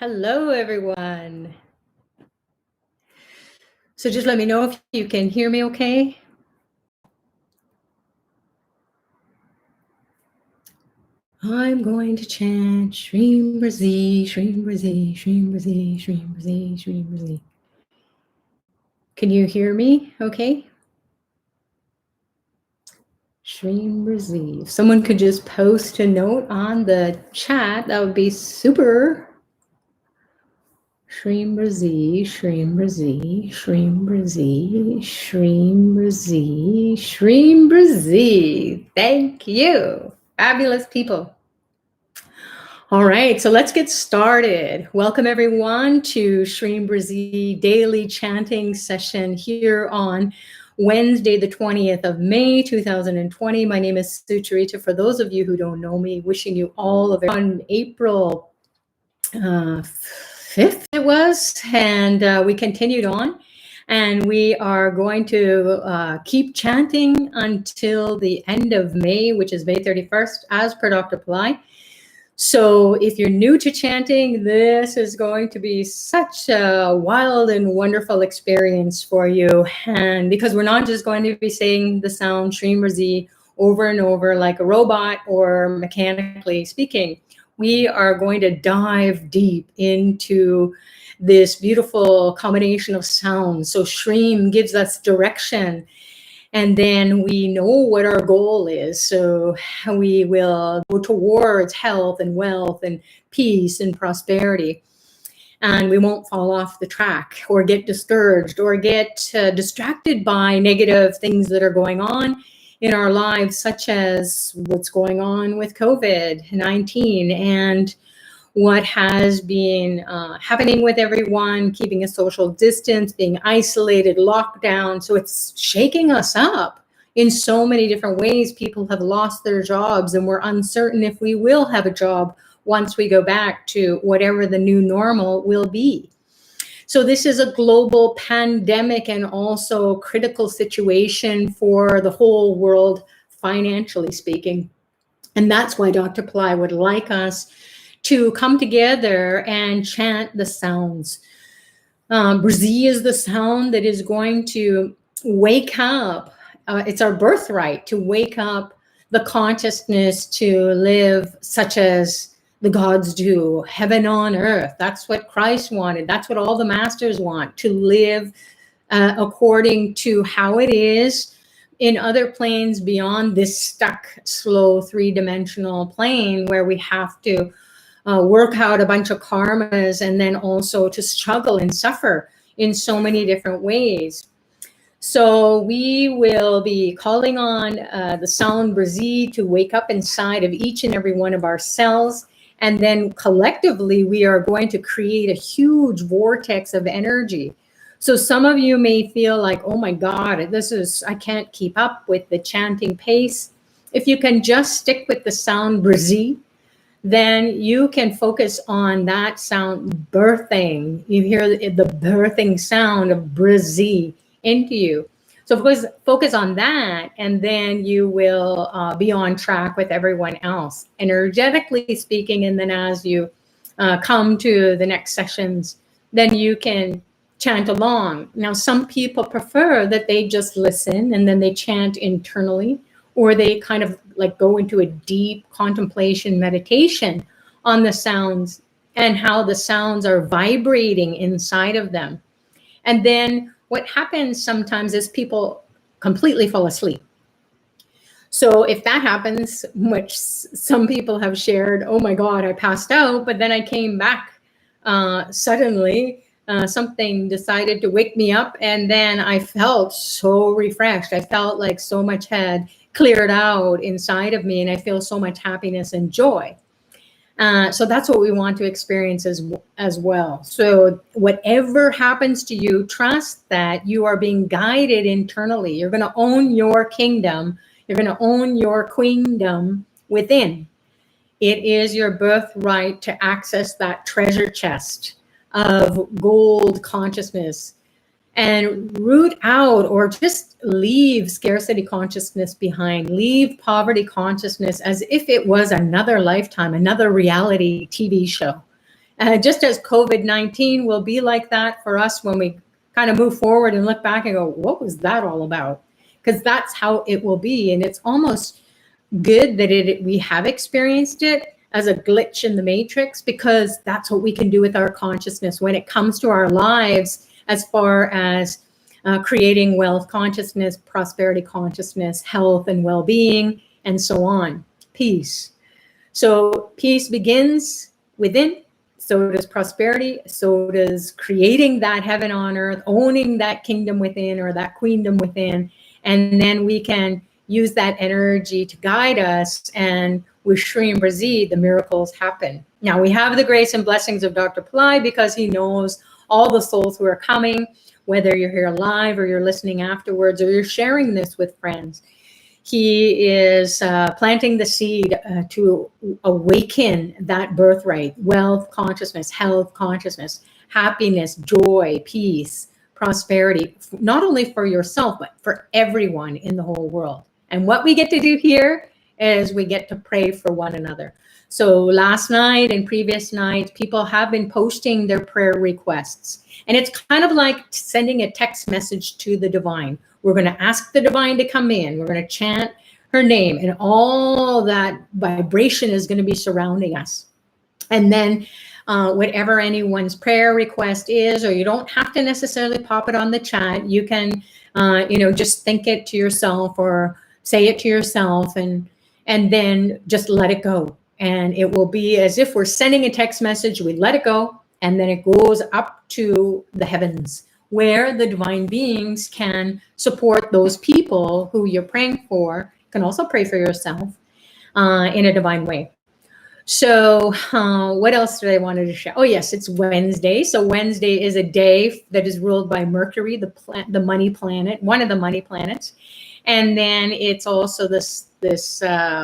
Hello, everyone. So just let me know if you can hear me okay. I'm going to chant Shreem Brzee, Shreem Brzee, Shreem Brzee, Shreem Brzee, Shreem Brzee. Can you hear me okay? Shreem Brzee. If someone could just post a note on the chat, that would be super. Shreem Brzee, Shreem Brzee, Shreem Brzee, Shreem Brzee, Shreem Brzee. Thank you. Fabulous people. All right, so let's get started. Welcome everyone to Shreem Brzee daily chanting session here on Wednesday, the 20th of May, 2020. My name is Sucharita. For those of you who don't know me, wishing you all of it on April 5th it was, and we continued on. And we are going to keep chanting until the end of May, which is May 31st, as per Dr. Pillai. So if you're new to chanting, this is going to be such a wild and wonderful experience for you. And because we're not just going to be saying the sound Shreem Brzee over and over like a robot or mechanically speaking, we are going to dive deep into this beautiful combination of sounds. So Shreem gives us direction, and then we know what our goal is. So we will go towards health and wealth and peace and prosperity. And we won't fall off the track or get discouraged or get distracted by negative things that are going on in our lives, such as what's going on with COVID-19 and what has been happening with everyone, keeping a social distance, being isolated, locked down. So it's shaking us up in so many different ways. People have lost their jobs, and we're uncertain if we will have a job once we go back to whatever the new normal will be. So this is a global pandemic and also critical situation for the whole world, financially speaking. And that's why Dr. Pillai would like us to come together and chant the sounds. Brzee is the sound that is going to wake up. It's our birthright to wake up the consciousness to live such as the gods do, heaven on earth. That's what Christ wanted. That's what all the masters want, to live according to how it is in other planes beyond this stuck, slow, three-dimensional plane where we have to work out a bunch of karmas and then also to struggle and suffer in so many different ways. So we will be calling on the sound Brzee to wake up inside of each and every one of our cells. And then collectively, we are going to create a huge vortex of energy. So some of you may feel like, oh my God, I can't keep up with the chanting pace. If you can just stick with the sound Brzee, then you can focus on that sound birthing. You hear the birthing sound of Brzee into you. So focus on that, and then you will be on track with everyone else, energetically speaking. And then as you come to the next sessions, then you can chant along. Now, some people prefer that they just listen and then they chant internally, or they kind of like go into a deep contemplation meditation on the sounds and how the sounds are vibrating inside of them. And then what happens sometimes is people completely fall asleep. So if that happens, which some people have shared, oh my God, I passed out, but then I came back suddenly, something decided to wake me up, and then I felt so refreshed. I felt like so much had cleared out inside of me, and I feel so much happiness and joy. So that's what we want to experience as well. So whatever happens to you, trust that you are being guided internally. You're going to own your kingdom. You're going to own your queendom within. It is your birthright to access that treasure chest of gold consciousness and root out or just leave scarcity consciousness behind, leave poverty consciousness as if it was another lifetime, another reality TV show. just as COVID-19 will be like that for us when we kind of move forward and look back and go, what was that all about? Because that's how it will be. And it's almost good that we have experienced it as a glitch in the matrix, because that's what we can do with our consciousness when it comes to our lives, as far as creating wealth consciousness, prosperity consciousness, health and well-being, and so on. Peace. So peace begins within. So does prosperity. So does creating that heaven on earth, owning that kingdom within, or that queendom within. And then we can use that energy to guide us. And with Shreem Brzee, the miracles happen. Now we have the grace and blessings of Dr. Pillai, because he knows all the souls who are coming, whether you're here live or you're listening afterwards, or you're sharing this with friends. He is planting the seed to awaken that birthright, wealth consciousness, health consciousness, happiness, joy, peace, prosperity, not only for yourself, but for everyone in the whole world. And what we get to do here is we get to pray for one another. So last night and previous night, people have been posting their prayer requests. And it's kind of like sending a text message to the divine. We're going to ask the divine to come in. We're going to chant her name, and all that vibration is going to be surrounding us. And then whatever anyone's prayer request is, or you don't have to necessarily pop it on the chat. You can, just think it to yourself or say it to yourself, and then just let it go. And it will be as if we're sending a text message. We let it go, and then it goes up to the heavens, where the divine beings can support those people who you're praying for. You can also pray for yourself in a divine way. So what else did I want to share? Oh, yes, it's Wednesday. So Wednesday is a day that is ruled by Mercury, the money planet, one of the money planets. And then it's also this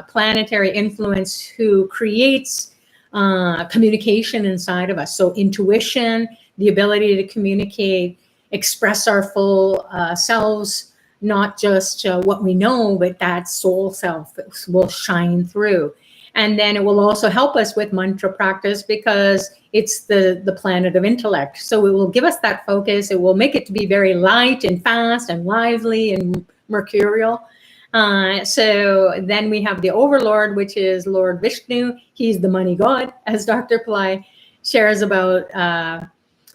planetary influence who creates communication inside of us. So intuition, the ability to communicate, express our full selves, not just what we know, but that soul self will shine through. And then it will also help us with mantra practice, because it's the planet of intellect. So it will give us that focus. It will make it to be very light and fast and lively and mercurial. So then we have the overlord, which is Lord Vishnu. He's the money god, as Dr. Pillai shares about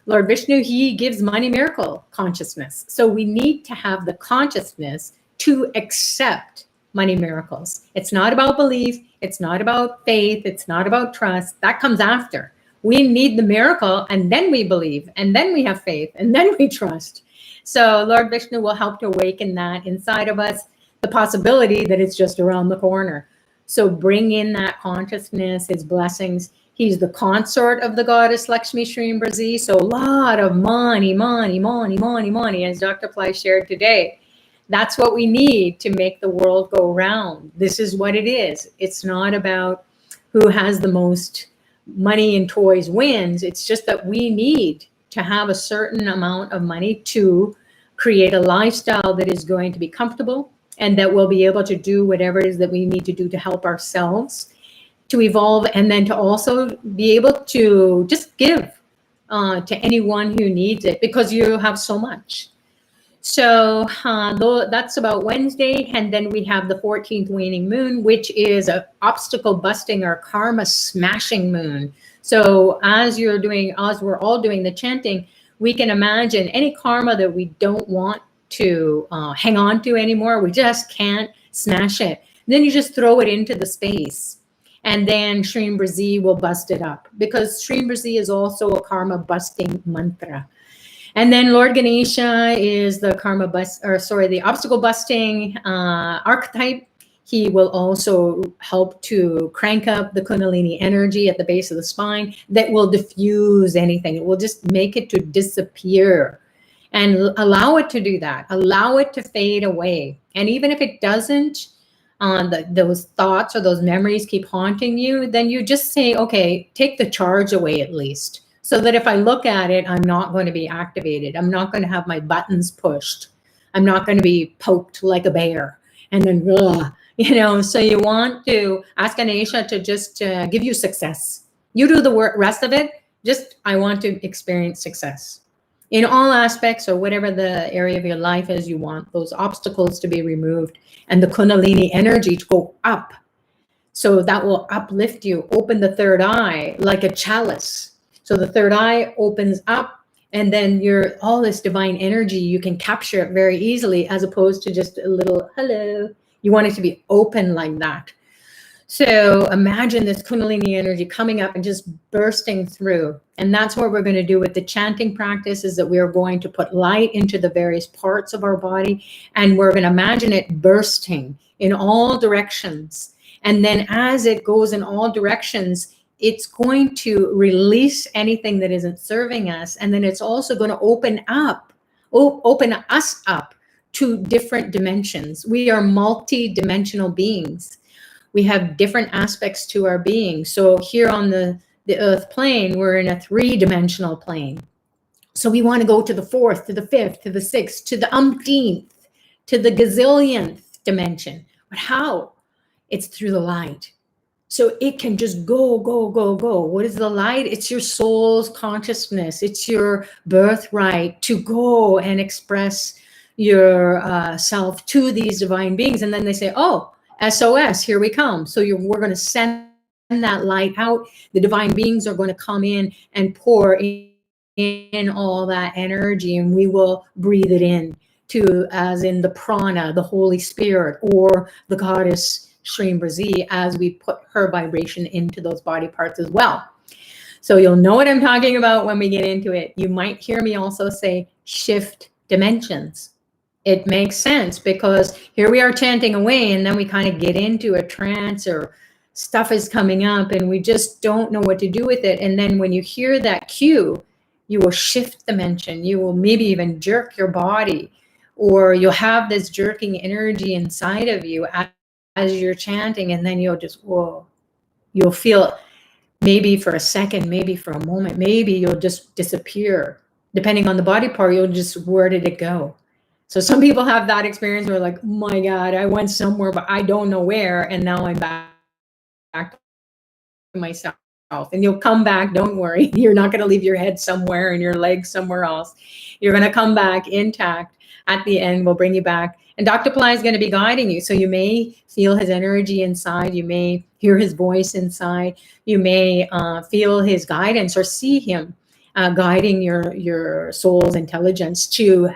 Lord Vishnu. He gives money miracle consciousness. So we need to have the consciousness to accept money miracles. It's not about belief. It's not about faith. It's not about trust. That comes after. We need the miracle, and then we believe, and then we have faith, and then we trust. So Lord Vishnu will help to awaken that inside of us, the possibility that it's just around the corner. So bring in that consciousness, his blessings. He's the consort of the goddess Lakshmi Shreem Brzee. So a lot of money, as Dr. Pillai shared today. That's what we need to make the world go round. This is what it is. It's not about who has the most money and toys wins. It's just that we need to have a certain amount of money to create a lifestyle that is going to be comfortable, and that we'll be able to do whatever it is that we need to do to help ourselves to evolve, and then to also be able to just give to anyone who needs it, because you have so much. So that's about Wednesday. And then we have the 14th waning moon, which is an obstacle busting or karma smashing moon. So as we're all doing the chanting, we can imagine any karma that we don't want to hang on to anymore. We just can't smash it. And then you just throw it into the space. And then Shreem Brzee will bust it up, because Shreem Brzee is also a karma busting mantra. And then Lord Ganesha is the the obstacle busting archetype. He will also help to crank up the Kundalini energy at the base of the spine that will diffuse anything. It will just make it to disappear, and allow it to do that. Allow it to fade away. And even if it doesn't, those thoughts or those memories keep haunting you, then you just say, okay, take the charge away at least. So that if I look at it, I'm not going to be activated. I'm not going to have my buttons pushed. I'm not going to be poked like a bear. And then, so you want to ask Ganesha to just give you success. You do the rest of it, Just, I want to experience success in all aspects, or whatever the area of your life is. You want those obstacles to be removed and the Kundalini energy to go up. So that will uplift you, open the third eye like a chalice. So the third eye opens up, and then all this divine energy, you can capture it very easily, as opposed to just a little hello. You want it to be open like that. So imagine this Kundalini energy coming up and just bursting through. And that's what we're going to do with the chanting practice, is that we are going to put light into the various parts of our body, and we're going to imagine it bursting in all directions. And then as it goes in all directions, it's going to release anything that isn't serving us. And then it's also going to open us up to different dimensions. We are multi-dimensional beings. We have different aspects to our being. So here on the earth plane, we're in a 3-dimensional plane. So we want to go to the 4th, to the 5th, to the 6th, to the umpteenth, to the gazillionth dimension. But how? It's through the light. So it can just go, go, go, go. What is the light? It's your soul's consciousness. It's your birthright to go and express your self to these divine beings. And then they say, oh, SOS, here we come. So we're going to send that light out. The divine beings are going to come in and pour in all that energy, and we will breathe it in to, as in the prana, the Holy Spirit, or the goddess Shreem Brzee, as we put her vibration into those body parts as well. So you'll know what I'm talking about when we get into it. You might hear me also say shift dimensions. It makes sense, because here we are chanting away, and then we kind of get into a trance, or stuff is coming up and we just don't know what to do with it. And then when you hear that cue, you will shift dimension. You will maybe even jerk your body, or you'll have this jerking energy inside of you as you're chanting, and then you'll just, whoa, you'll feel, maybe for a second, maybe for a moment, maybe you'll just disappear. Depending on the body part, you'll just, where did it go? So some people have that experience where like, oh my God, I went somewhere, but I don't know where. And now I'm back to myself. And you'll come back, don't worry. You're not going to leave your head somewhere and your legs somewhere else. You're going to come back intact. At the end, we'll bring you back. And Dr. Ply is going to be guiding you. So you may feel his energy inside. You may hear his voice inside. You may feel his guidance, or see him guiding your soul's intelligence to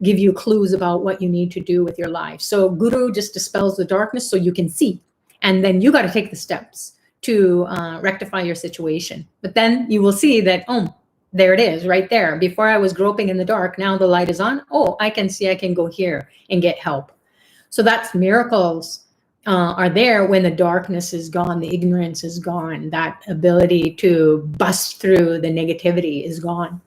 give you clues about what you need to do with your life. So Guru just dispels the darkness so you can see. And then you got to take the steps to rectify your situation. But then you will see that, oh, there it is right there. Before I was groping in the dark, now the light is on. Oh, I can see, I can go here and get help. So that's miracles are there when the darkness is gone, the ignorance is gone, that ability to bust through the negativity is gone.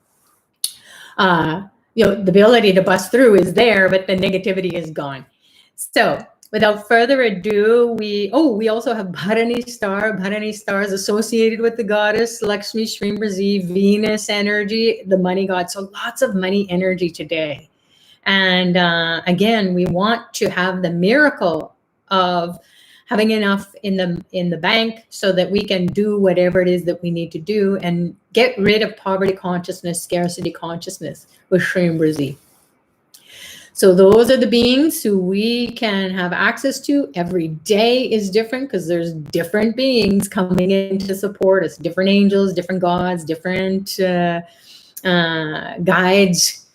The ability to bust through is there, but the negativity is gone. So without further ado, we also have Bharani Star. Bharani Star is associated with the goddess Lakshmi, Shreem Brzee, Venus energy, the money god. So lots of money energy today. And again, we want to have the miracle of having enough in the bank so that we can do whatever it is that we need to do and get rid of poverty consciousness, scarcity consciousness with Shreem Brzee. So those are the beings who we can have access to. Every day is different because there's different beings coming in to support us, different angels, different gods, different guides.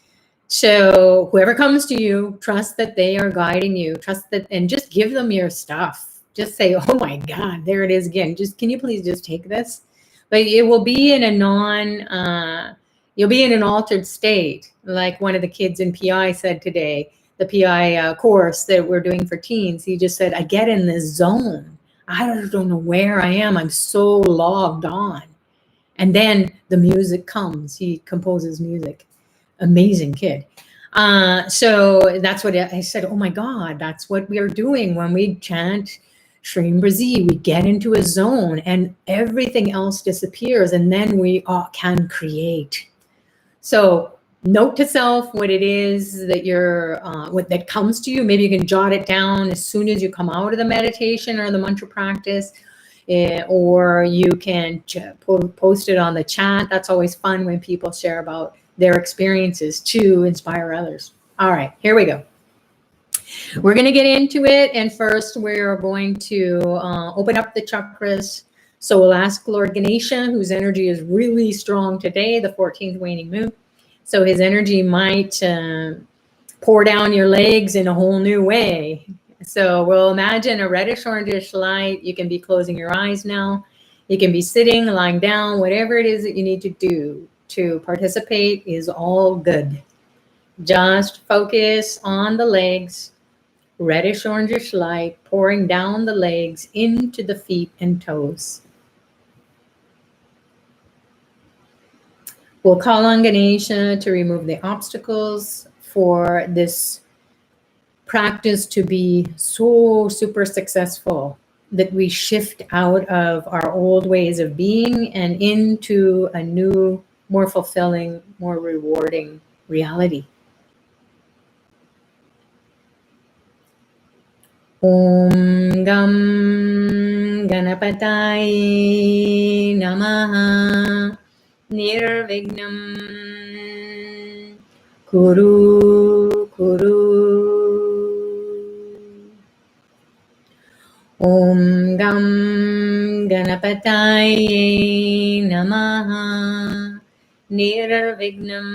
So whoever comes to you, trust that they are guiding you, trust that, and just give them your stuff. Just say, oh my God, there it is again. Just, can you please just take this? But it will be in a you'll be in an altered state. Like one of the kids in PI said today, the PI course that we're doing for teens, he just said, I get in this zone. I don't know where I am. I'm so logged on. And then the music comes. He composes music. Amazing kid. So that's what I said, oh my God, that's what we are doing when we chant Shreem Brzee. We get into a zone and everything else disappears, and then we can create. So note to self what it is that what that comes to you. Maybe you can jot it down as soon as you come out of the meditation or the mantra practice. or you can post it on the chat. That's always fun when people share about their experiences to inspire others. All right, here we go. We're going to get into it. And first, we're going to open up the chakras. So we'll ask Lord Ganesha, whose energy is really strong today, the 14th waning moon. So his energy might pour down your legs in a whole new way. So we'll imagine a reddish orangish light. You can be closing your eyes now. You can be sitting, lying down, whatever it is that you need to do to participate is all good. Just focus on the legs, reddish orangish light pouring down the legs into the feet and toes. We'll call on Ganesha to remove the obstacles for this practice to be so super successful, that we shift out of our old ways of being and into a new, more fulfilling, more rewarding reality. Om Gam Ganapataye Namaha Nirvignam Kuru Kuru. Om Gam Ganapataye Namaha Nirvignam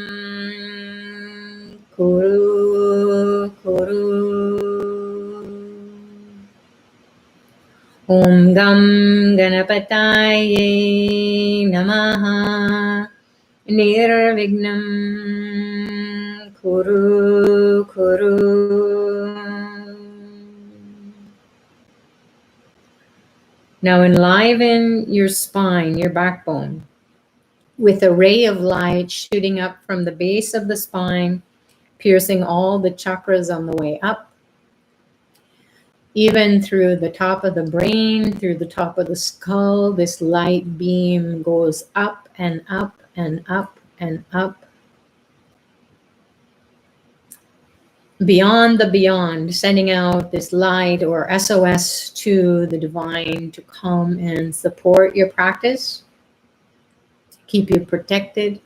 Kuru Kuru. Om Gam Ganapataye Namaha Nirvignam Kuru Kuru. Now enliven your spine, your backbone, with a ray of light shooting up from the base of the spine, piercing all the chakras on the way up, even through the top of the brain, through the top of the skull. This light beam goes up and up and up and up. Beyond the beyond, sending out this light or SOS to the divine to come and support your practice, keep you protected,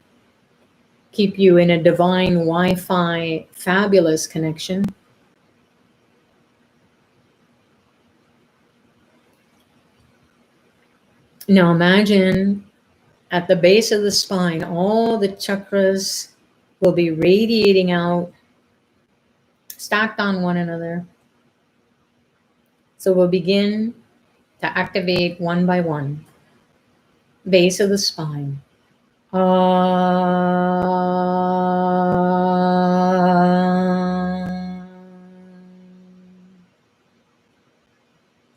keep you in a divine Wi-Fi fabulous connection. Now imagine at the base of the spine, all the chakras will be radiating out, stacked on one another. So we'll begin to activate one by one. Base of the spine.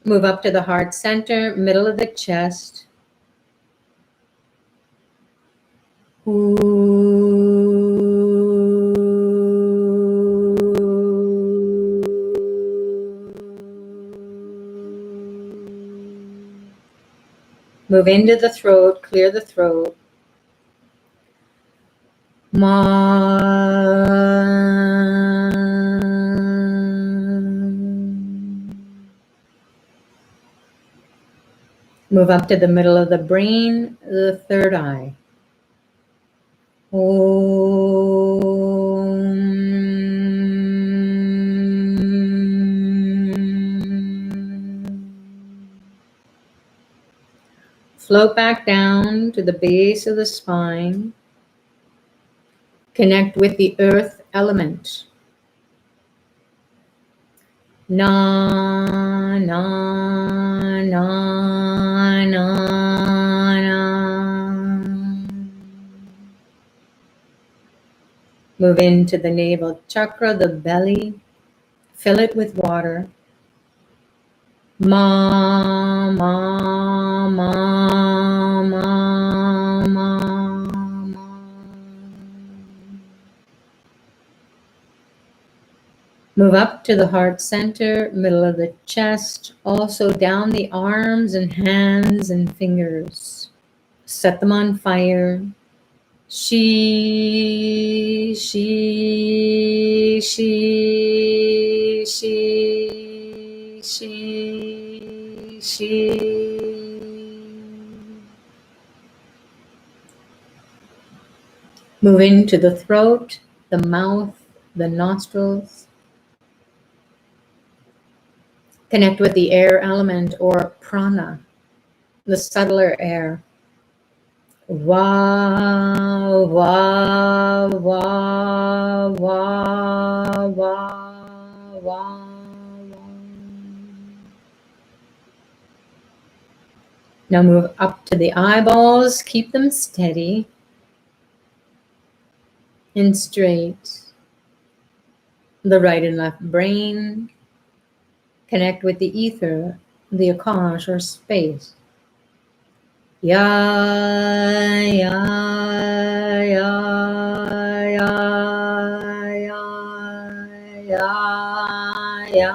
Move up to the heart center, middle of the chest. Move into the throat, clear the throat. Move up to the middle of the brain, the third eye. Float back down to the base of the spine. Connect with the earth element. Na, na, na, na, na. Move into the navel chakra, the belly. Fill it with water. Ma, ma, ma, ma, ma, ma. Move up to the heart center, middle of the chest, also down the arms and hands and fingers. Set them on fire. She, she, she, she, she, she. Move into the throat, the mouth, the nostrils. Connect with the air element or prana, the subtler air. Wa, wa, wa, wa, wa, wa. Now move up to the eyeballs. Keep them steady and straight. The right and left brain. Connect with the ether, the akash or space. Ya, ya, ya, ya, ya, ya, ya.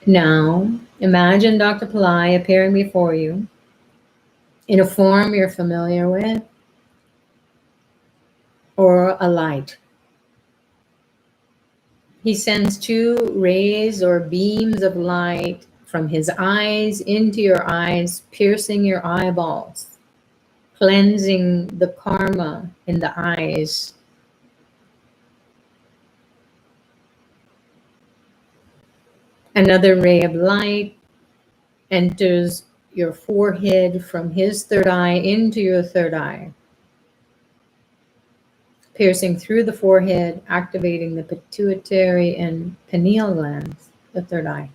Now, imagine Dr. Pillai appearing before you in a form you're familiar with or a light. He sends two rays or beams of light from his eyes into your eyes, piercing your eyeballs, cleansing the karma in the eyes. Another ray of light enters your forehead from his third eye into your third eye, piercing through the forehead, activating the pituitary and pineal glands, the third eye.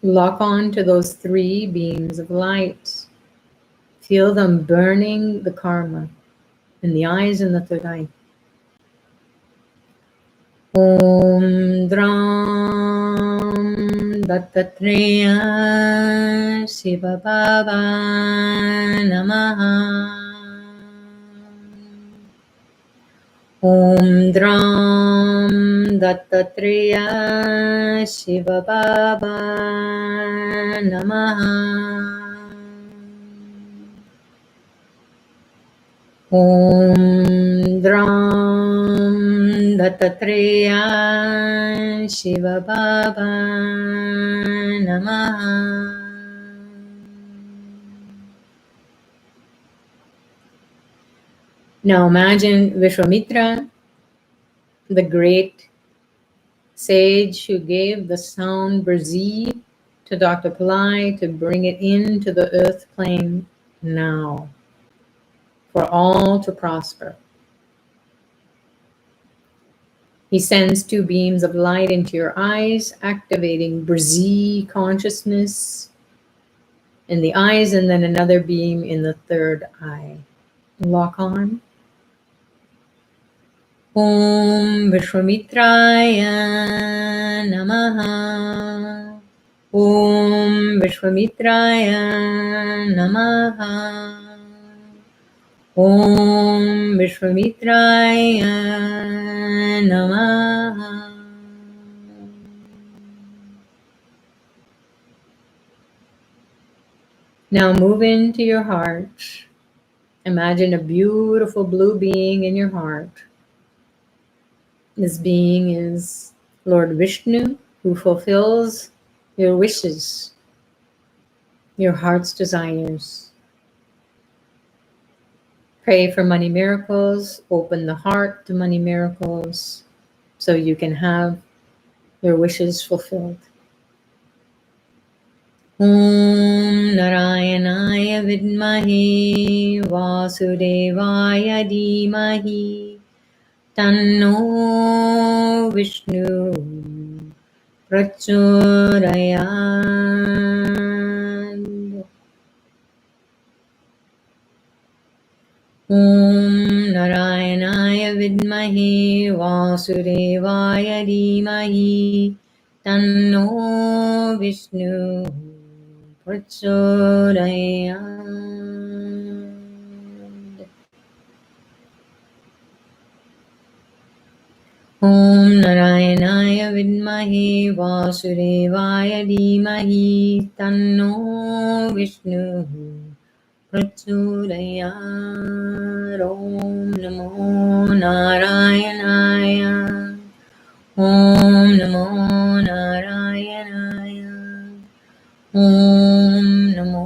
Lock on to those three beams of light. Feel them burning the karma in the eyes and the third eye. Om Dram Dattatreya Shiva Baba Namaha. Om Dram Dattatreya Shiva Baba Namaha. Om Dram Dattatreya Shiva Baba Namaha. Now imagine Vishwamitra, the great sage who gave the sound Brzee to Dr. Pillai to bring it into the earth plane now, for all to prosper. He sends two beams of light into your eyes, activating Brzee consciousness in the eyes, and then another beam in the third eye. Lock on. Om Vishwamitraya Namaha. Om Vishwamitraya Namaha. Om Vishwamitraya Namaha. Now move into your heart. Imagine a beautiful blue being in your heart. This being is Lord Vishnu, who fulfills your wishes, your heart's desires. Pray for money miracles, open the heart to money miracles so you can have your wishes fulfilled. Om Narayanaya Vidmahi Vasudevaya Dhimahi Tanno Vishnu Prachodayad. Om Narayanaya Vidmahi Vasudevaya Dhimahi Tanno Vishnu Prachodayad. Om Narayanaya Vidmahi Vasudevaya Dhimahi Tanno Vishnu Prachodayad. Om Namo Narayanaya. Om Namo Narayanaya. Om Namo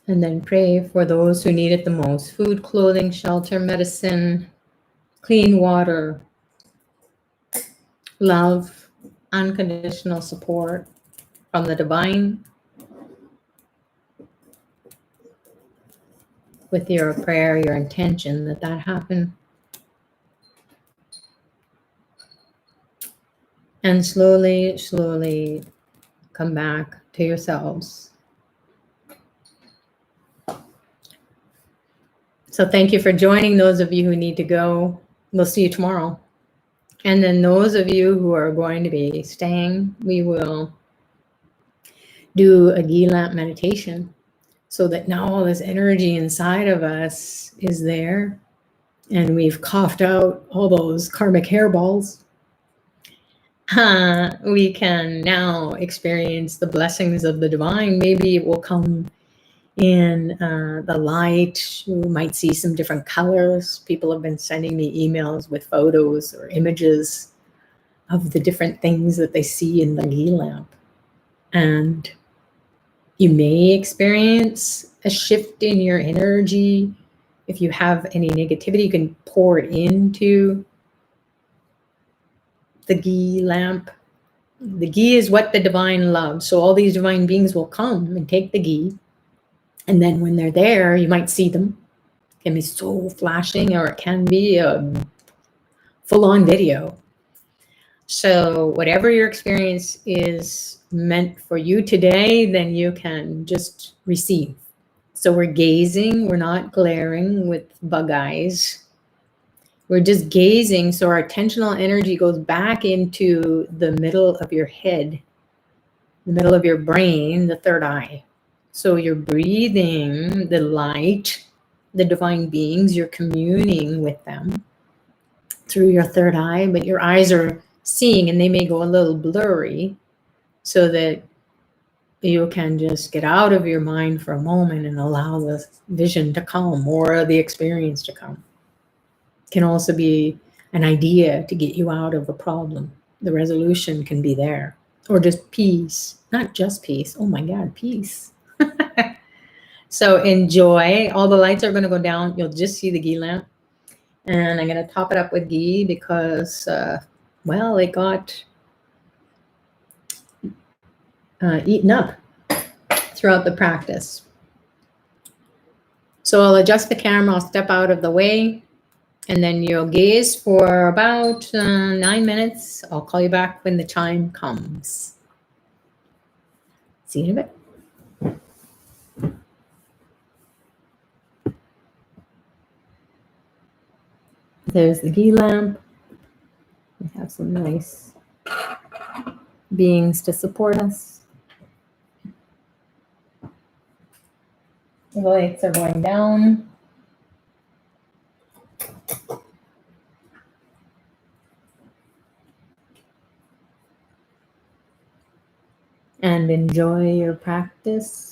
And then pray for those who need it the most: food, clothing, shelter, medicine, clean water, love, unconditional support from the divine. With your prayer, your intention that happen. And slowly, slowly come back to yourselves. So thank you for joining. Those of you who need to go, we'll see you tomorrow. And then those of you who are going to be staying, we will do a ghee lamp meditation so that now all this energy inside of us is there, and we've coughed out all those karmic hairballs. We can now experience the blessings of the divine. Maybe it will come in the light. You might see some different colors. People have been sending me emails with photos or images of the different things that they see in the ghee lamp. And you may experience a shift in your energy. If you have any negativity, you can pour it into the ghee lamp. The ghee is what the divine loves. So all these divine beings will come and take the ghee. And then when they're there, you might see them. It can be so flashing, or it can be a full-on video. So whatever your experience is meant for you today, then you can just receive. So we're gazing, we're not glaring with bug eyes. We're just gazing, so our attentional energy goes back into the middle of your head, the middle of your brain, the third eye. So you're breathing the light, the divine beings, you're communing with them through your third eye, but your eyes are seeing and they may go a little blurry, so that you can just get out of your mind for a moment and allow the vision to come, or the experience to come. It can also be an idea to get you out of a problem. The resolution can be there, or just peace, not just peace. Oh my God, peace. So enjoy. All the lights are going to go down. You'll just see the ghee lamp. And I'm going to top it up with ghee because, well, it got eaten up throughout the practice. So I'll adjust the camera. I'll step out of the way. And then you'll gaze for about 9 minutes. I'll call you back when the time comes. See you in a bit. There's the ghee lamp. We have some nice beings to support us. The lights are going down. And enjoy your practice.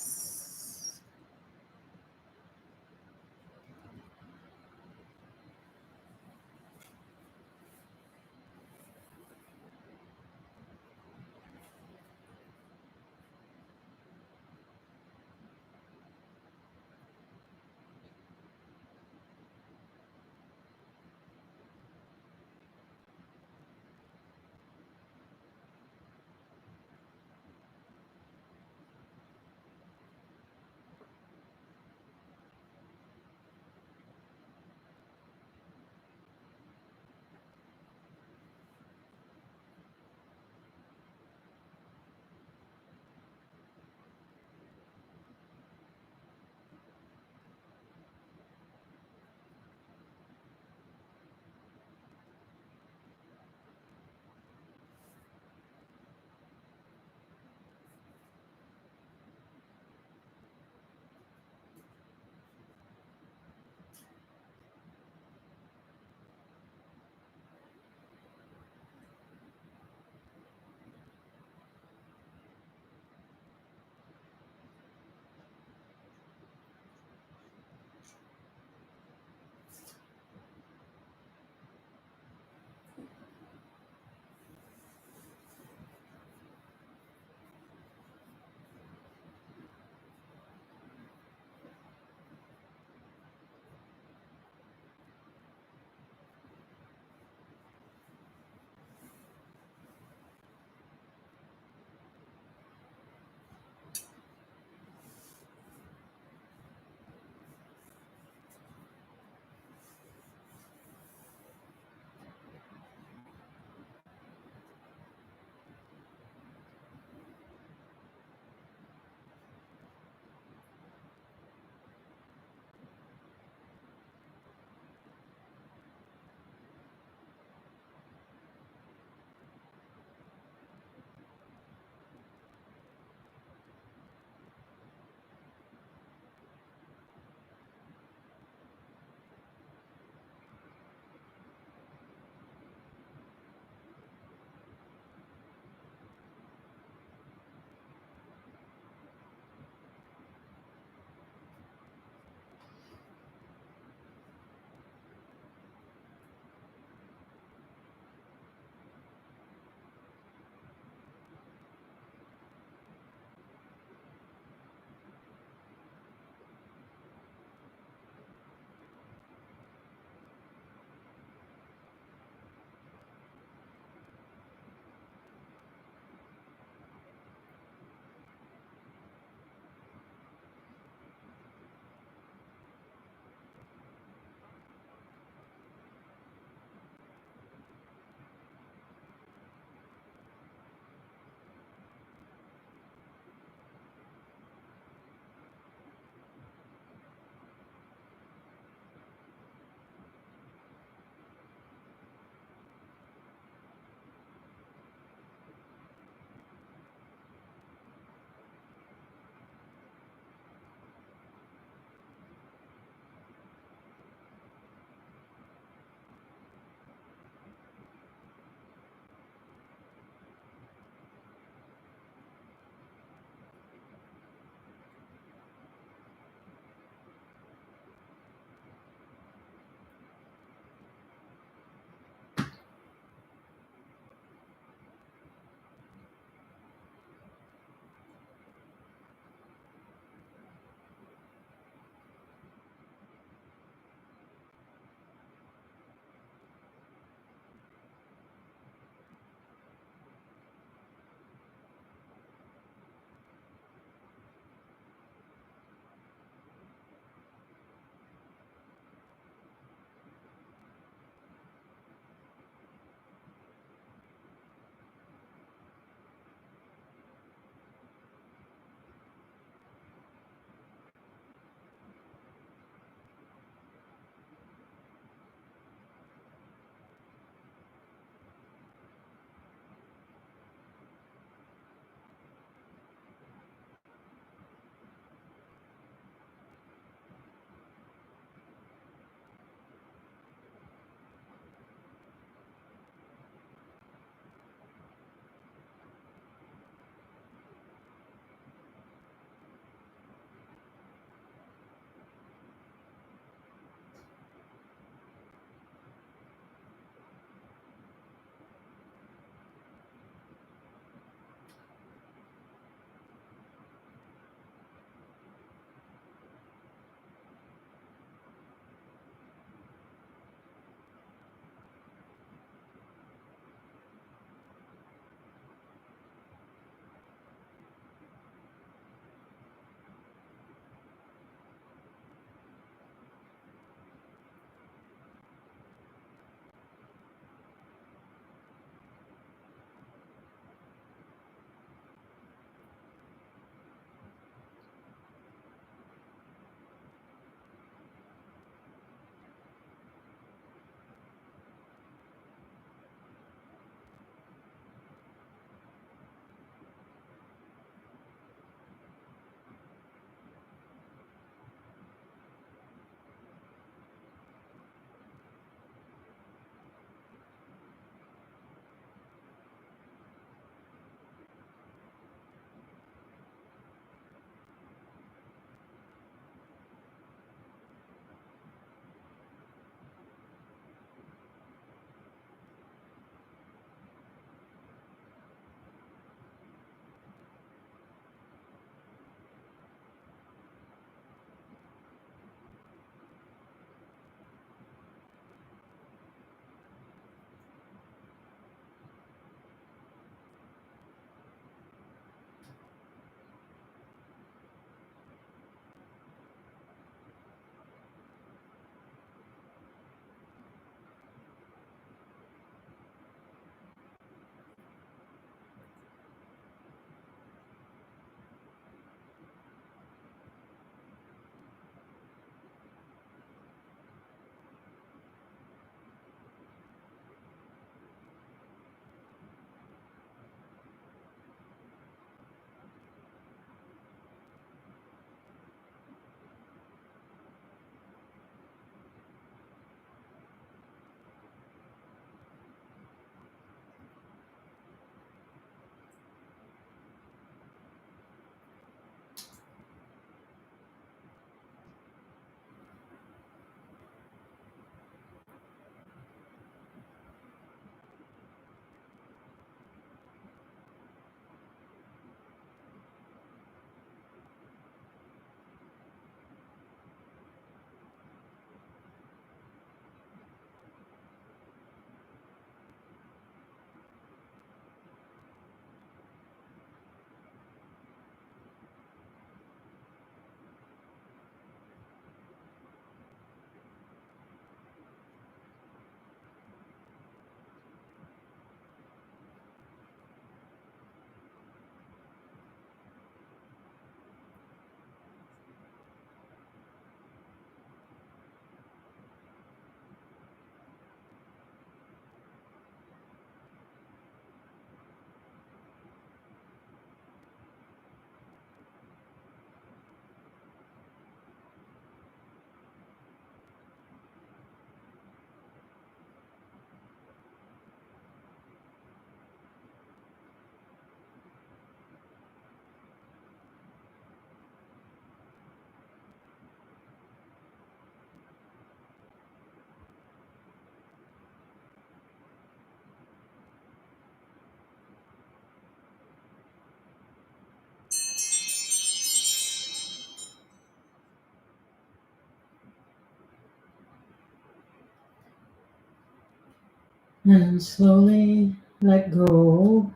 And slowly let go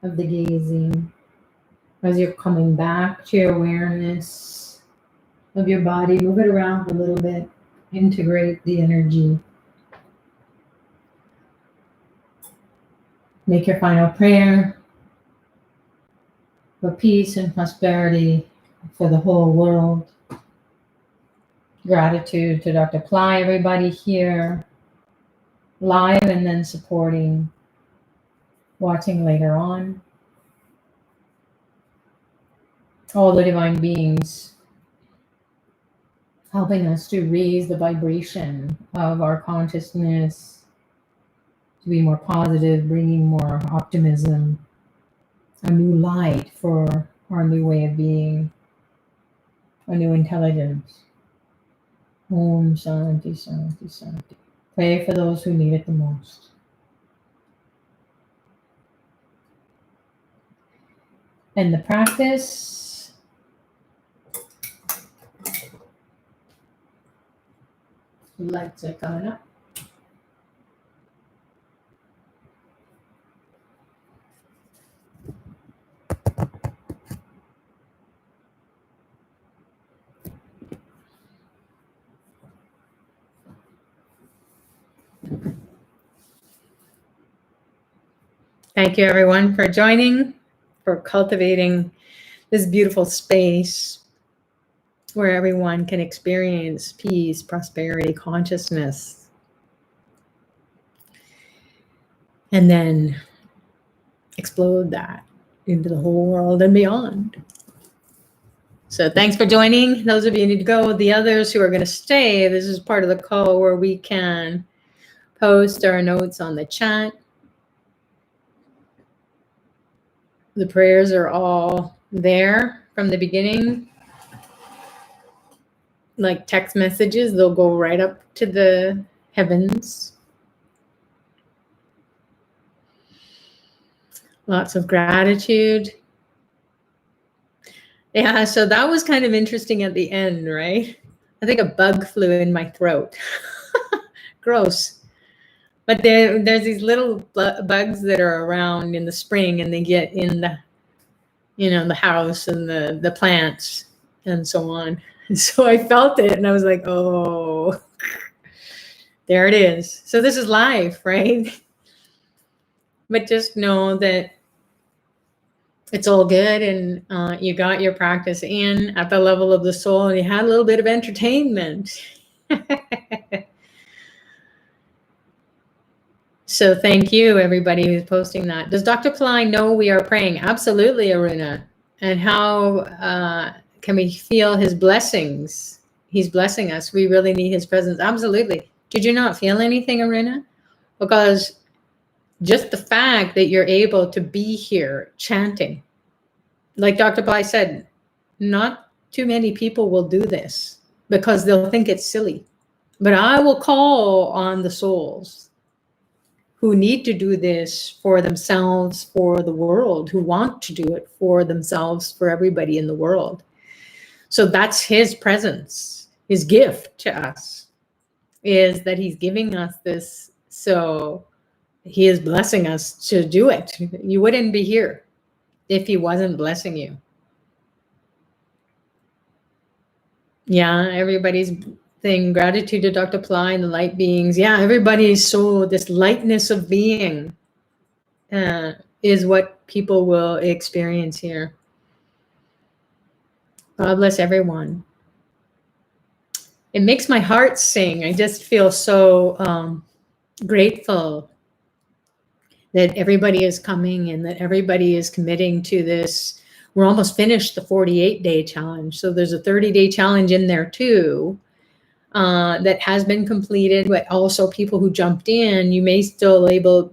of the gazing as you're coming back to your awareness of your body. Move it around a little bit. Integrate the energy. Make your final prayer for peace and prosperity for the whole world. Gratitude to Dr. Ply, everybody here, live and then supporting, watching later on. All the divine beings helping us to raise the vibration of our consciousness, to be more positive, bringing more optimism, a new light for our new way of being, a new intelligence. Om Shanti Shanti Shanti. Pray for those who need it the most. And the practice. Lights are coming up. Thank you, everyone, for joining, for cultivating this beautiful space where everyone can experience peace, prosperity, consciousness, and then explode that into the whole world and beyond. So thanks for joining. Those of you who need to go, the others who are going to stay, this is part of the call where we can post our notes on the chat. The prayers are all there from the beginning. Like text messages, they'll go right up to the heavens. Lots of gratitude. Yeah, so that was kind of interesting at the end, right? I think a bug flew in my throat. Gross. But there's these little bugs that are around in the spring, and they get in the, the house and the plants and so on. And so I felt it, and I was like, oh, there it is. So this is life, right? But just know that it's all good, and you got your practice in at the level of the soul, and you had a little bit of entertainment. So thank you, everybody who's posting that. Does Dr. Klein know we are praying? Absolutely, Aruna. And how can we feel his blessings? He's blessing us. We really need his presence. Absolutely. Did you not feel anything, Aruna? Because just the fact that you're able to be here chanting, like Dr. Bly said, not too many people will do this because they'll think it's silly. But I will call on the souls who need to do this for themselves, for the world, who want to do it for themselves, for everybody in the world. So that's his presence. His gift to us is that he's giving us this. So he is blessing us to do it. You wouldn't be here if he wasn't blessing you. Yeah, everybody's thing. Gratitude to Dr. Ply and the light beings. Yeah, everybody's so, this lightness of being is what people will experience here. God bless everyone. It makes my heart sing. I just feel so grateful that everybody is coming and that everybody is committing to this. We're almost finished the 48-day challenge. So there's a 30-day challenge in there too that has been completed, but also people who jumped in, you may still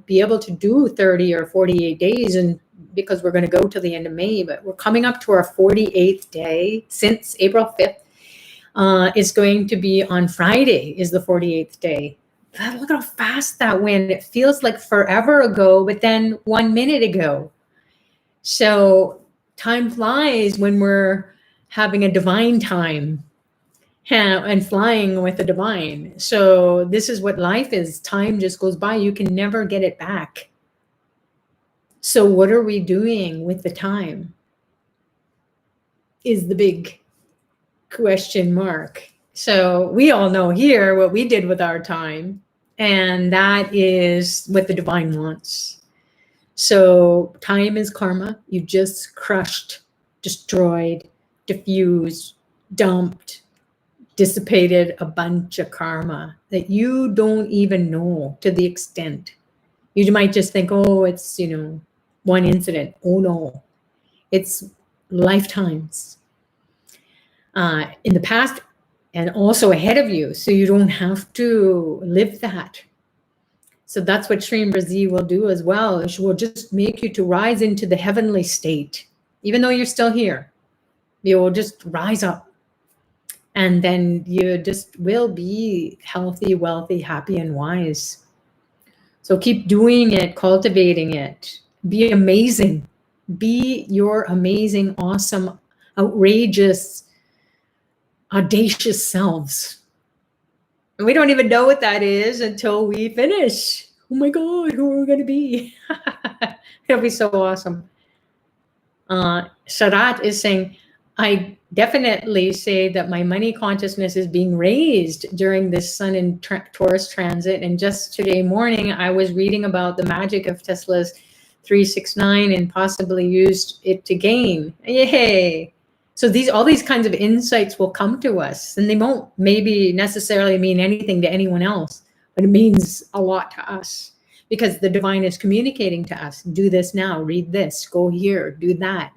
be able to do 30 or 48 days, and because we're going to go to the end of May, but we're coming up to our 48th day since April 5th. It's going to be on Friday is the 48th day. Look how fast that went. It feels like forever ago, but then 1 minute ago. So time flies when we're having a divine time. and flying with the divine. So this is what life is. Time just goes by. You can never get it back. So what are we doing with the time is the big question mark. So we all know here what we did with our time, and that is what the divine wants. So time is karma. You just crushed, destroyed, diffused, dumped, dissipated a bunch of karma that you don't even know to the extent. You might just think, oh, it's, one incident. Oh no, it's lifetimes in the past and also ahead of you. So you don't have to live that. So that's what Shreem Brzee will do as well. She will just make you to rise into the heavenly state. Even though you're still here, you will just rise up. And then you just will be healthy, wealthy, happy, and wise. So keep doing it, cultivating it. Be amazing. Be your amazing, awesome, outrageous, audacious selves. And we don't even know what that is until we finish. Oh my God, who are we going to be? It'll be so awesome. Sharat is saying, I definitely say that my money consciousness is being raised during this Sun in Taurus transit. And just today morning, I was reading about the magic of Tesla's 369 and possibly used it to gain. Yay! So all these kinds of insights will come to us, and they won't maybe necessarily mean anything to anyone else, but it means a lot to us because the divine is communicating to us. Do this now, read this, go here, do that.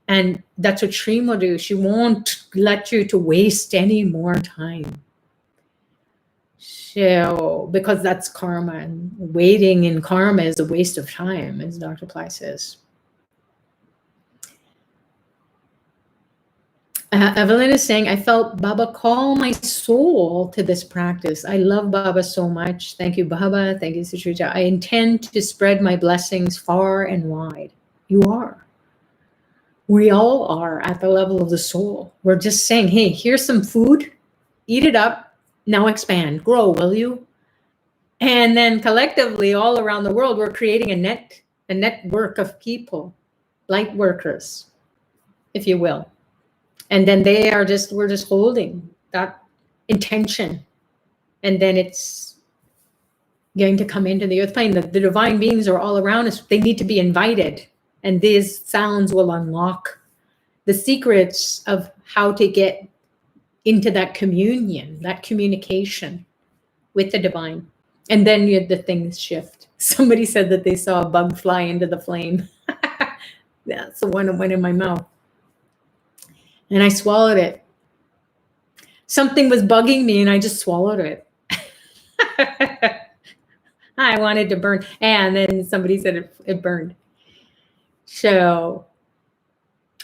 And that's what Shreem will do. She won't let you to waste any more time. So, because that's karma, and waiting in karma is a waste of time, as Dr. Ply says. Evelyn is saying, I felt Baba call my soul to this practice. I love Baba so much. Thank you, Baba. Thank you, Sucharita. I intend to spread my blessings far and wide. You are. We all are at the level of the soul. We're just saying, hey, here's some food. Eat it up. Now expand. Grow, will you? And then collectively, all around the world, we're creating a network of people, light workers, if you will. And then we're just holding that intention. And then it's going to come into the earth plane. The divine beings are all around us. They need to be invited. And these sounds will unlock the secrets of how to get into that communion, that communication with the divine. And then the things shift. Somebody said that they saw a bug fly into the flame. That's the one that went in my mouth. And I swallowed it. Something was bugging me and I just swallowed it. I wanted to burn. And then somebody said it burned. So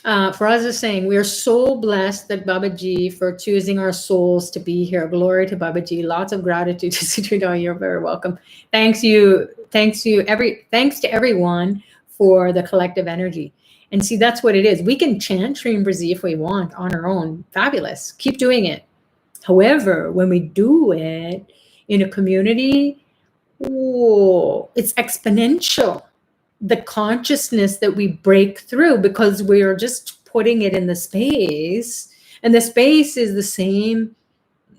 Faraz is saying, we are so blessed that Babaji for choosing our souls to be here. Glory to Babaji. Lots of gratitude to Sucharita. You're very welcome. Thanks to everyone for the collective energy. And see, that's what it is. We can chant Shreem Brzee if we want on our own. Fabulous. Keep doing it. However, when we do it in a community, it's exponential. The consciousness that we break through because we are just putting it in the space. And the space is the same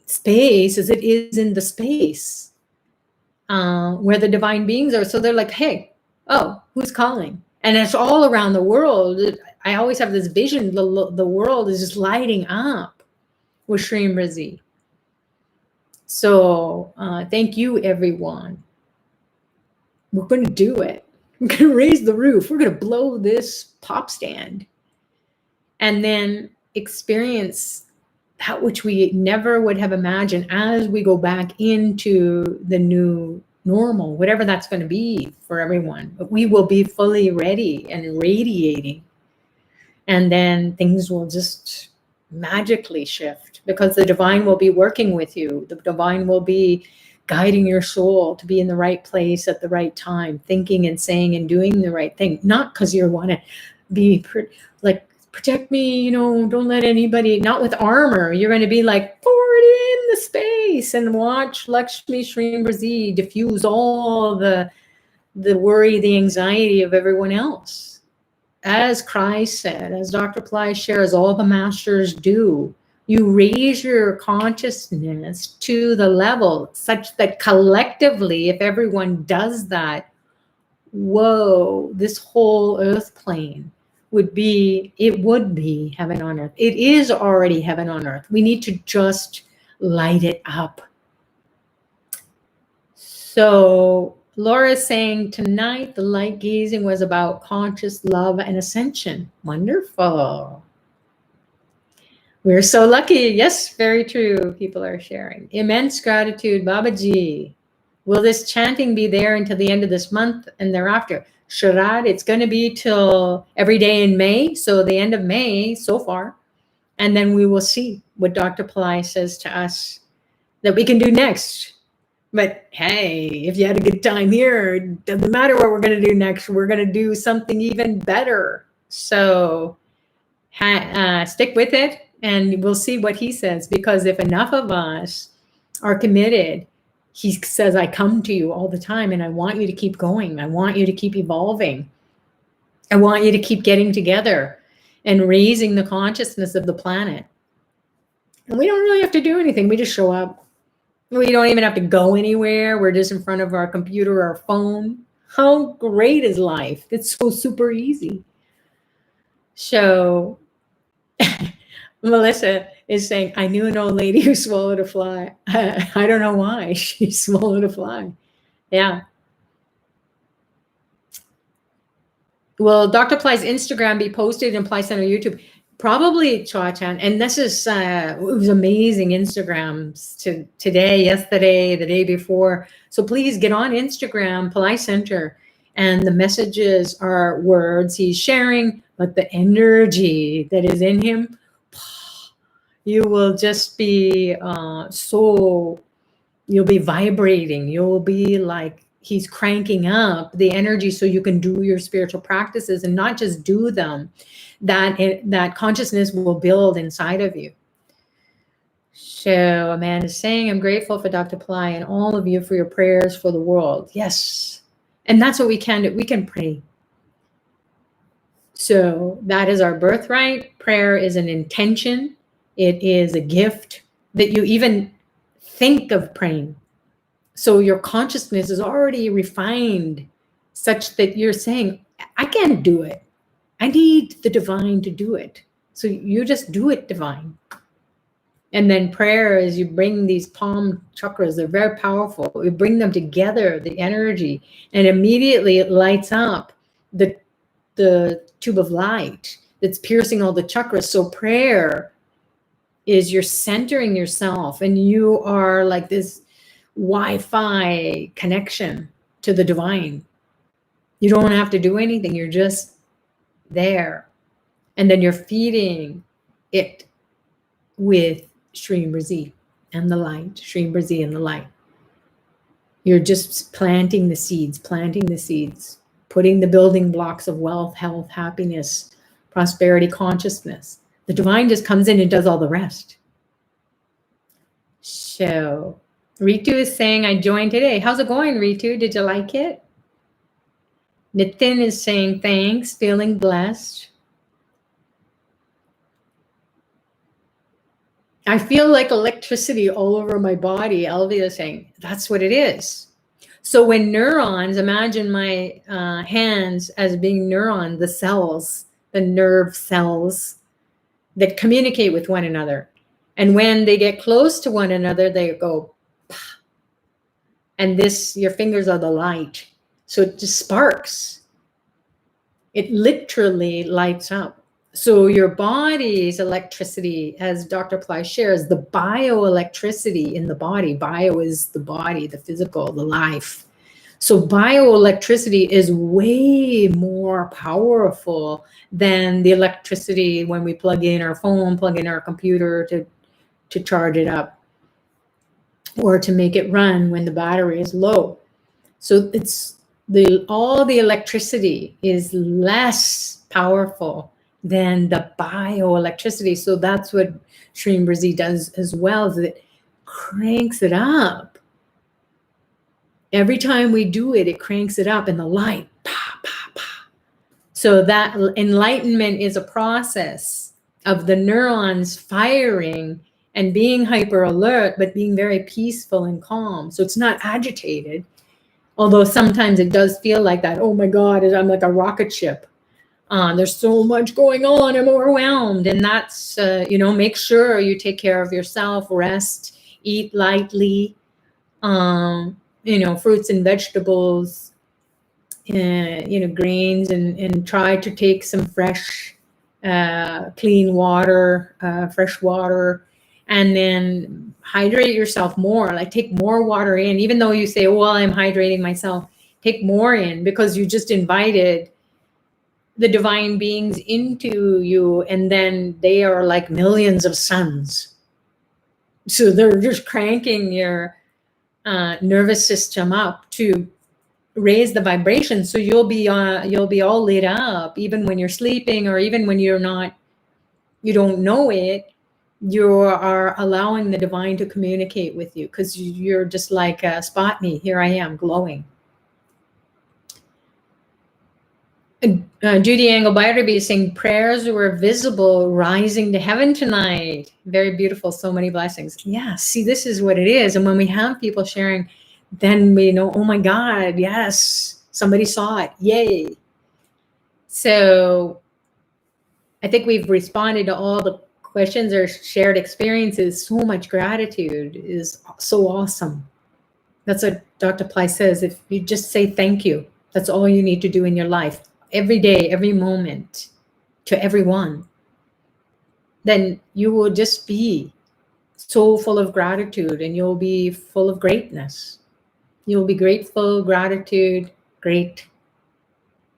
space as it is in the space where the divine beings are. So they're like, hey, oh, who's calling? And it's all around the world. I always have this vision. The world is just lighting up with Shreem Brzee. So thank you, everyone. We're going to do it. We're going to raise the roof. We're going to blow this pop stand. And then experience that which we never would have imagined as we go back into the new normal, whatever that's going to be for everyone. But we will be fully ready and radiating. And then things will just magically shift because the divine will be working with you. The divine will be guiding your soul to be in the right place at the right time, thinking and saying and doing the right thing. Not because you want to be like, protect me, don't let anybody, not with armor. You're going to be like, the space and watch Lakshmi Shreem Brzee diffuse all the worry, the anxiety of everyone else. As Christ said, as Dr. Ply shares, all the masters do. You raise your consciousness to the level such that collectively, if everyone does that, whoa, this whole earth plane would be heaven on earth. It is already heaven on earth. We need to just light it up. So Laura's saying tonight the light gazing was about conscious love and ascension. Wonderful. We're so lucky. Yes, very true. People are sharing. Immense gratitude, Babaji. Will this chanting be there until the end of this month and thereafter? Sharad, it's going to be till every day in May. So the end of May so far. And then we will see what Dr. Pillai says to us that we can do next. But hey, if you had a good time here, it doesn't matter what we're going to do next. We're going to do something even better. So stick with it and we'll see what he says. Because if enough of us are committed, he says, I come to you all the time and I want you to keep going. I want you to keep evolving. I want you to keep getting together and raising the consciousness of the planet. And we don't really have to do anything. We just show up. We don't even have to go anywhere. We're just in front of our computer or phone. How great is life? It's so super easy. So Melissa is saying, I knew an old lady who swallowed a fly. I don't know why she swallowed a fly. Yeah. Will Dr. Ply's Instagram be posted in Ply Center YouTube? Probably, Cha-Chan. And this is, it was amazing Instagrams today, yesterday, the day before. So please get on Instagram, Ply Center. And the messages are words he's sharing, but the energy that is in him, you will just be you'll be vibrating. You'll be like, he's cranking up the energy so you can do your spiritual practices and not just do them. That consciousness will build inside of you. So Amanda's saying, I'm grateful for Dr. Ply and all of you for your prayers for the world. Yes. And that's what we can do. We can pray. So that is our birthright. Prayer is an intention. It is a gift that you even think of praying. So your consciousness is already refined such that you're saying, I can't do it. I need the divine to do it. So you just do it, divine. And then prayer is you bring these palm chakras, they're very powerful. You bring them together, the energy, and immediately it lights up the tube of light that's piercing all the chakras. So prayer is you're centering yourself and you are like this Wi-Fi connection to the divine. You don't have to do anything. You're just there. And then you're feeding it with Shreem Brzee and the light, Shreem Brzee and the light. You're just planting the seeds, putting the building blocks of wealth, health, happiness, prosperity, consciousness. The divine just comes in and does all the rest. So Ritu is saying, I joined today. How's it going, Ritu? Did you like it? Nitin is saying, thanks, feeling blessed. I feel like electricity all over my body. Elvia is saying, that's what it is. So when neurons, imagine my hands as being neurons, the cells, the nerve cells that communicate with one another. And when they get close to one another, they go, pah. And this, your fingers are the light. So it just sparks. It literally lights up. So your body's electricity, as Dr. Ply shares, the bioelectricity in the body. Bio is the body, the physical, the life. So bioelectricity is way more powerful than the electricity when we plug in our phone, plug in our computer to charge it up or to make it run when the battery is low. So it's all the electricity is less powerful than the bioelectricity. So that's what Shreem Brzee does as well, is it cranks it up. Every time we do it, it cranks it up, and the light, pa, pa, pa. So that enlightenment is a process of the neurons firing and being hyper alert, but being very peaceful and calm. So it's not agitated, although sometimes it does feel like that. Oh my God, I'm like a rocket ship. There's so much going on. I'm overwhelmed. And that's, make sure you take care of yourself, rest, eat lightly, fruits and vegetables, grains, and try to take some fresh, clean water, fresh water, and then hydrate yourself more. Like take more water in, even though you say, well, I'm hydrating myself, take more in, because you just invited the divine beings into you, and then they are like millions of suns. So they're just cranking your nervous system up to raise the vibration. So you'll be all lit up, even when you're sleeping, or even when you don't know it. You are allowing the divine to communicate with you, because you're just like, spot me, here I am glowing. Judy Angle Byderby is saying prayers were visible rising to heaven tonight. Very beautiful. So many blessings. Yeah. See, this is what it is. And when we have people sharing, then we know, oh my God, yes, somebody saw it. Yay. So I think we've responded to all the questions or shared experiences. So much gratitude is so awesome. That's what Dr. Ply says. If you just say thank you, that's all you need to do in your life. Every day, every moment, to everyone, then you will just be so full of gratitude, and you'll be full of greatness. You'll be grateful, gratitude, great.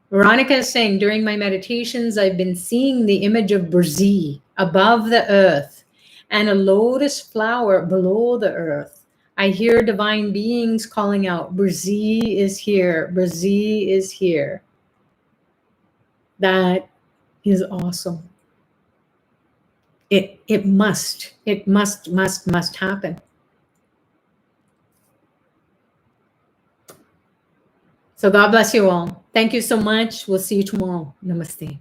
Veronica is saying, during my meditations, I've been seeing the image of Brzee above the earth and a lotus flower below the earth. I hear divine beings calling out, Brzee is here, Brzee is here. That is awesome. It must happen. So God bless you all. Thank you so much. We'll see you tomorrow. Namaste.